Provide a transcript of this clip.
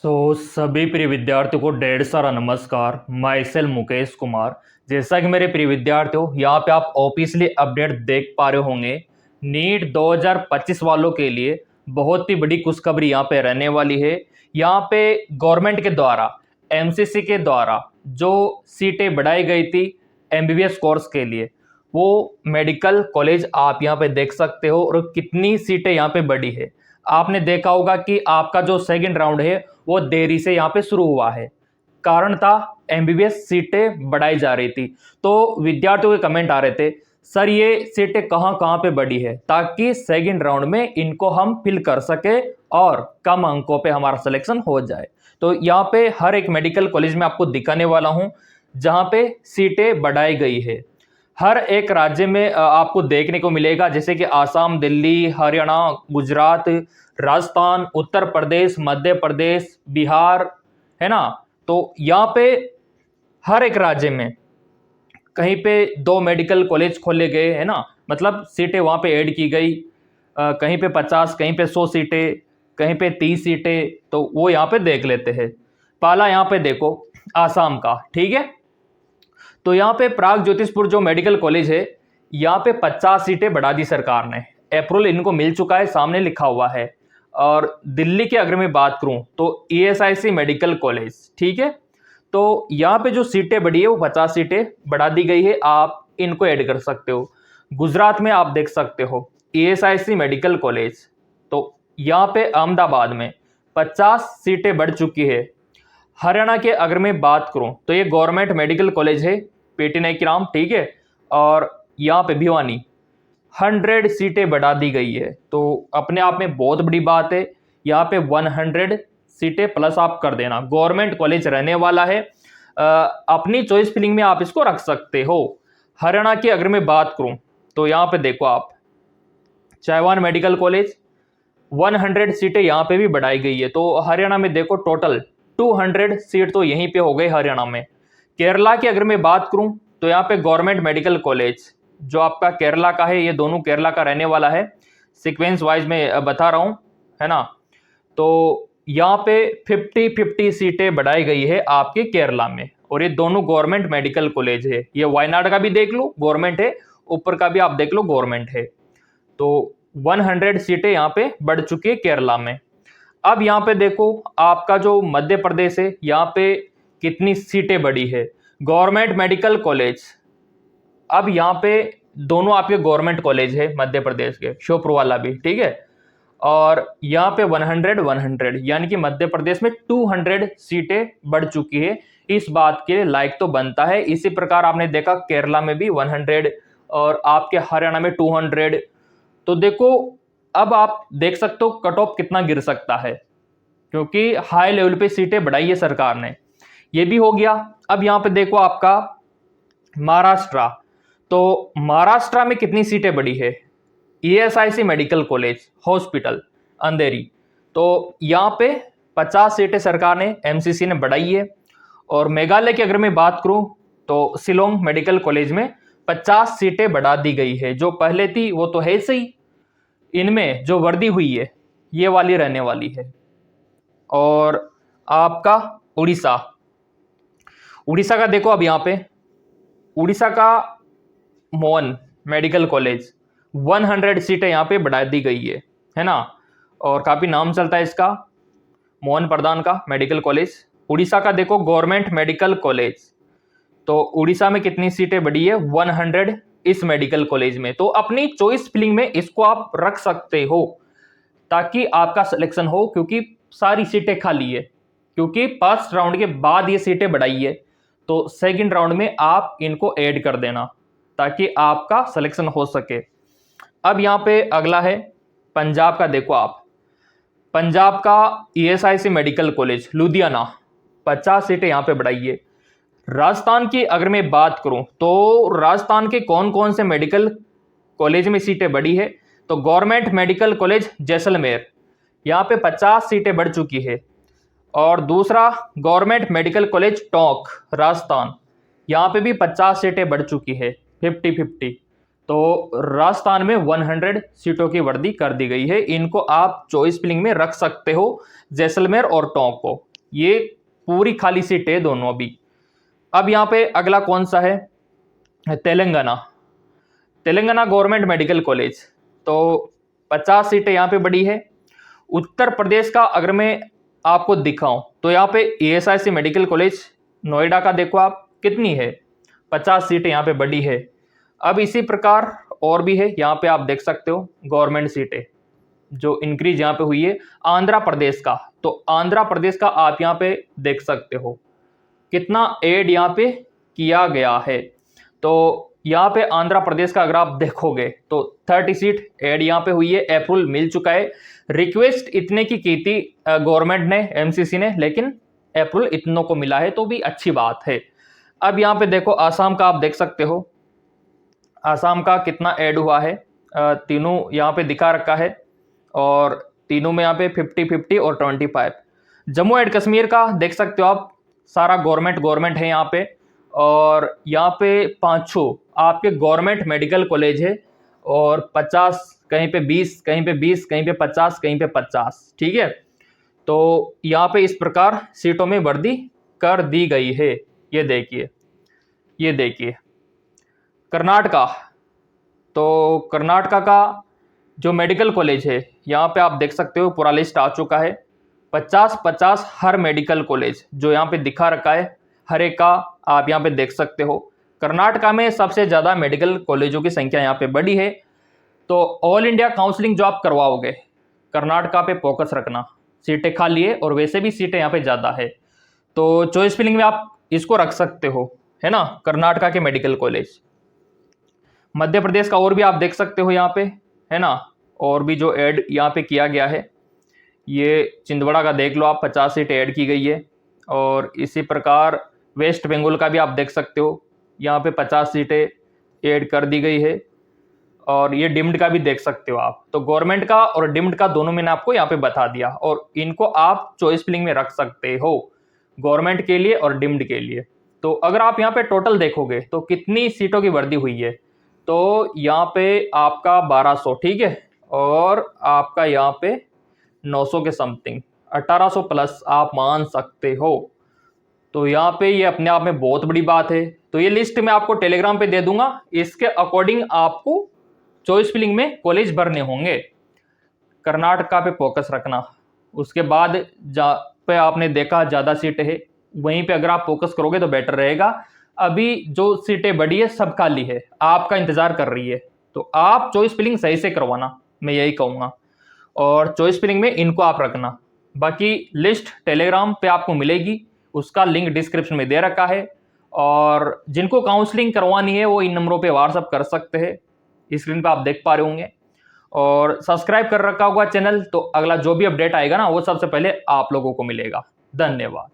सभी प्रिय विद्यार्थियों को ढेर सारा नमस्कार। My self Mukesh Kumar. जैसा कि मेरे प्रिय विद्यार्थियों, यहाँ पे आप ऑफिशियली अपडेट देख पा रहे होंगे। नीट 2025 वालों के लिए बहुत ही बड़ी खुशखबरी यहाँ पे रहने वाली है। यहाँ पे गवर्नमेंट के द्वारा एमसीसी के द्वारा जो सीटें बढ़ाई गई थी एमबीबीएस कोर्स के लिए, वो मेडिकल कॉलेज आप यहाँ पे देख सकते हो और कितनी सीटें यहाँ पे बढ़ी है। आपने देखा होगा कि आपका जो सेकंड राउंड है वो देरी से यहाँ पे शुरू हुआ है। कारण था एमबीबीएस सीटें बढ़ाई जा रही थी। तो विद्यार्थियों के कमेंट आ रहे थे, सर ये सीटें कहाँ कहाँ पे बढ़ी है, ताकि सेकंड राउंड में इनको हम फिल कर सके और कम अंकों पे हमारा सिलेक्शन हो जाए। तो यहाँ पे हर एक मेडिकल कॉलेज में आपको दिखाने वाला हूँ जहाँ पे सीटें बढ़ाई गई है। हर एक राज्य में आपको देखने को मिलेगा, जैसे कि आसाम, दिल्ली, हरियाणा, गुजरात, राजस्थान, उत्तर प्रदेश, मध्य प्रदेश, बिहार, है ना। तो यहाँ पे हर एक राज्य में कहीं पे 2 मेडिकल कॉलेज खोले गए, है ना। मतलब सीटें वहाँ पे ऐड की गई, कहीं पे 50, कहीं पे 100 सीटें, कहीं पे 30 सीटें। तो वो यहाँ पे देख लेते हैं। पहला यहाँ पे देखो आसाम का, ठीक है। तो यहाँ पे प्राग ज्योतिषपुर जो मेडिकल कॉलेज है, यहाँ पे 50 सीटें बढ़ा दी सरकार ने। अप्रूवल इनको मिल चुका है, सामने लिखा हुआ है। और दिल्ली के अगर मैं बात करूं तो ईएसआईसी मेडिकल कॉलेज, ठीक है। तो यहाँ पे जो सीटें बढ़ी है वो 50 सीटें बढ़ा दी गई है, आप इनको ऐड कर सकते हो। गुजरात में आप देख सकते हो ईएसआईसी मेडिकल कॉलेज, तो यहाँ पे अहमदाबाद में 50 सीटें बढ़ चुकी है। हरियाणा के अगर मैं बात करूं तो ये गवर्नमेंट मेडिकल कॉलेज है, पेटी नाइकीराम, ठीक है। और यहाँ पे भिवानी 100 सीटें बढ़ा दी गई है। तो अपने आप में बहुत बड़ी बात है। यहाँ पे 100 सीटें प्लस आप कर देना, गवर्नमेंट कॉलेज रहने वाला है। अपनी चॉइस फिलिंग में आप इसको रख सकते हो। हरियाणा की अगर मैं बात करूं तो यहाँ पे देखो आप चाइवान मेडिकल कॉलेज, 100 सीटें यहाँ पे भी बढ़ाई गई है। तो हरियाणा में देखो टोटल 200 सीट तो यहीं पे हो गए हरियाणा में। केरला की अगर मैं बात करूं तो यहाँ पे गवर्नमेंट मेडिकल कॉलेज जो आपका केरला का है, ये दोनों केरला का रहने वाला है। सीक्वेंस वाइज में बता रहा हूं, है ना। तो यहाँ पे 50-50 सीटें बढ़ाई गई है आपके केरला में, और ये दोनों गवर्नमेंट मेडिकल कॉलेज है। ये वायनाड का भी देख लो गवर्नमेंट है, ऊपर का भी आप देख लो गवर्नमेंट है। तो 100 सीटें यहाँ पे बढ़ चुकी है केरला में। अब यहाँ पे देखो आपका जो मध्य प्रदेश है, यहाँ पे कितनी सीटें बढ़ी है। गवर्नमेंट मेडिकल कॉलेज, अब यहाँ पे दोनों आपके गवर्नमेंट कॉलेज है मध्य प्रदेश के, श्योपुर वाला भी, ठीक है। और यहाँ पे 100 यानी कि मध्य प्रदेश में 200 सीटें बढ़ चुकी है। इस बात के लायक तो बनता है। इसी प्रकार आपने देखा केरला में भी 100 और आपके हरियाणा में 200। तो देखो अब आप देख सकते हो कट ऑफ कितना गिर सकता है, क्योंकि हाई लेवल पे सीटें बढ़ाई है सरकार ने। ये भी हो गया। अब यहाँ पे देखो आपका महाराष्ट्र, तो महाराष्ट्र में कितनी सीटें बढ़ी है। ईएसआईसी मेडिकल कॉलेज हॉस्पिटल अंधेरी, तो यहाँ पे 50 सीटें सरकार ने एमसीसी ने बढ़ाई है। और मेघालय की अगर मैं बात करूं तो शिलोंग मेडिकल कॉलेज में 50 सीटें बढ़ा दी गई है। जो पहले थी वो तो है सही, इनमें जो वर्दी हुई है ये वाली रहने वाली है। और आपका उड़ीसा, उड़ीसा का देखो, अब यहाँ पे उड़ीसा का मोहन मेडिकल कॉलेज 100 सीटें यहाँ पे बढ़ा दी गई है ना। और काफी नाम चलता है इसका, मोहन प्रधान का मेडिकल कॉलेज। उड़ीसा का देखो गवर्नमेंट मेडिकल कॉलेज, तो उड़ीसा में कितनी सीटें बढ़ी है, 100 इस मेडिकल कॉलेज में। तो अपनी चॉइस फिलिंग में इसको आप रख सकते हो ताकि आपका सिलेक्शन हो, क्योंकि सारी सीटें खाली है। क्योंकि फर्स्ट राउंड के बाद ये सीटें बढ़ाई है, तो सेकंड राउंड में आप इनको ऐड कर देना ताकि आपका सिलेक्शन हो सके। अब यहाँ पे अगला है पंजाब का। देखो आप पंजाब का ईएसआईसी मेडिकल कॉलेज लुधियाना, 50 सीटें यहाँ पे बढ़ाई है। राजस्थान की अगर मैं बात करूं तो राजस्थान के कौन कौन से मेडिकल कॉलेज में सीटें बढ़ी है, तो गवर्नमेंट मेडिकल कॉलेज जैसलमेर, यहाँ पे 50 सीटें बढ़ चुकी है। और दूसरा government medical college Tonk Rajasthan, यहाँ पे भी 50 सीटें बढ़ चुकी है, 50-50। तो राजस्थान में 100 सीटों की वर्दी कर दी गई है। इनको आप चॉइस फिलिंग में रख सकते हो, जैसलमेर और टोंक को। ये पूरी खाली सीट है दोनों अभी। अब यहाँ पे अगला कौन सा है, Telangana. Telangana government medical college, तो 50 सीटें यहाँ पे बढ़ी है। उत्तर प्रदेश का अगर मैं आपको दिखाऊं तो यहाँ पे ESIC मेडिकल कॉलेज नोएडा का देखो आप कितनी है, 50 सीटें यहाँ पे बढ़ी है। अब इसी प्रकार और भी है, यहाँ पे आप देख सकते हो गवर्नमेंट सीटें जो इंक्रीज यहाँ पे हुई है। आंध्र प्रदेश का, तो आंध्र प्रदेश का आप यहाँ पे देख सकते हो कितना ऐड यहाँ पे किया गया है। तो यहाँ पे आंध्र प्रदेश का अगर आप देखोगे तो 30 सीट ऐड यहाँ पे हुई है, अप्रूवल मिल चुका है। रिक्वेस्ट इतने की थी गवर्नमेंट ने, MCC ने, लेकिन अप्रूवल इतनों को मिला है, तो भी अच्छी बात है। अब यहाँ पे देखो आसाम का आप देख सकते हो, आसाम का कितना ऐड हुआ है, तीनों यहाँ पे दिखा रखा है और तीनों में यहाँ पे 50-50 और 25। जम्मू एंड कश्मीर का देख सकते हो आप, सारा गवर्नमेंट है यहाँ पे, और यहाँ पे 5 आपके गवर्नमेंट मेडिकल कॉलेज है और 50, कहीं पे 20, कहीं पे 20, कहीं पे 50, कहीं पे 50, ठीक है। तो यहाँ पे इस प्रकार सीटों में वृद्धि कर दी गई है। ये देखिए, ये देखिए कर्नाटका, तो कर्नाटका का जो मेडिकल कॉलेज है यहाँ पे आप देख सकते हो पूरा लिस्ट आ चुका है। 50-50 हर मेडिकल कॉलेज जो यहाँ पे दिखा रखा है, हर एक का आप यहाँ पे देख सकते हो। कर्नाटका में सबसे ज़्यादा मेडिकल कॉलेजों की संख्या यहाँ पे बढ़ी है। तो ऑल इंडिया काउंसलिंग जो आप करवाओगे, कर्नाटका पे फोकस रखना, सीटें खाली है और वैसे भी सीटें यहाँ पे ज़्यादा है, तो चॉइस फिलिंग में आप इसको रख सकते हो, है ना, कर्नाटका के मेडिकल कॉलेज। मध्य प्रदेश का और भी आप देख सकते हो यहाँ पे, है ना, और भी जो ऐड यहाँ पे किया गया है, ये छिंदवाड़ा का देख लो आप, 50 सीट ऐड की गई है। और इसी प्रकार वेस्ट बंगाल का भी आप देख सकते हो, यहाँ पे 50 सीटें ऐड कर दी गई है। और ये डिम्ड का भी देख सकते हो आप। तो गवर्नमेंट का और डिम्ड का दोनों मैंने आपको यहाँ पे बता दिया, और इनको आप चॉइस फिलिंग में रख सकते हो, गवर्नमेंट के लिए और डिम्ड के लिए। तो अगर आप यहाँ पे टोटल देखोगे तो कितनी सीटों की वृद्धि हुई है, तो यहाँ पे आपका 1200, ठीक है, और आपका यहाँ पे 900 के समथिंग, 1800 प्लस आप मान सकते हो। तो यहाँ पे ये अपने आप में बहुत बड़ी बात है। तो ये लिस्ट मैं आपको टेलीग्राम पे दे दूंगा, इसके अकॉर्डिंग आपको चॉइस फिलिंग में कॉलेज भरने होंगे। कर्नाटका पे फोकस रखना, उसके बाद जहाँ पे आपने देखा ज़्यादा सीटें है वहीं पे अगर आप फोकस करोगे तो बेटर रहेगा। अभी जो सीटें बढ़ी है सब खाली है, आपका इंतजार कर रही है, तो आप चॉइस फिलिंग सही से करवाना, मैं यही कहूँगा। और चॉइस फिलिंग में इनको आप रखना। बाकी लिस्ट टेलीग्राम पे आपको मिलेगी, उसका लिंक डिस्क्रिप्शन में दे रखा है। और जिनको काउंसलिंग करवानी है वो इन नंबरों पे व्हाट्सअप कर सकते हैं, स्क्रीन पे आप देख पा रहे होंगे। और सब्सक्राइब कर रखा होगा चैनल, तो अगला जो भी अपडेट आएगा ना वो सबसे पहले आप लोगों को मिलेगा। धन्यवाद।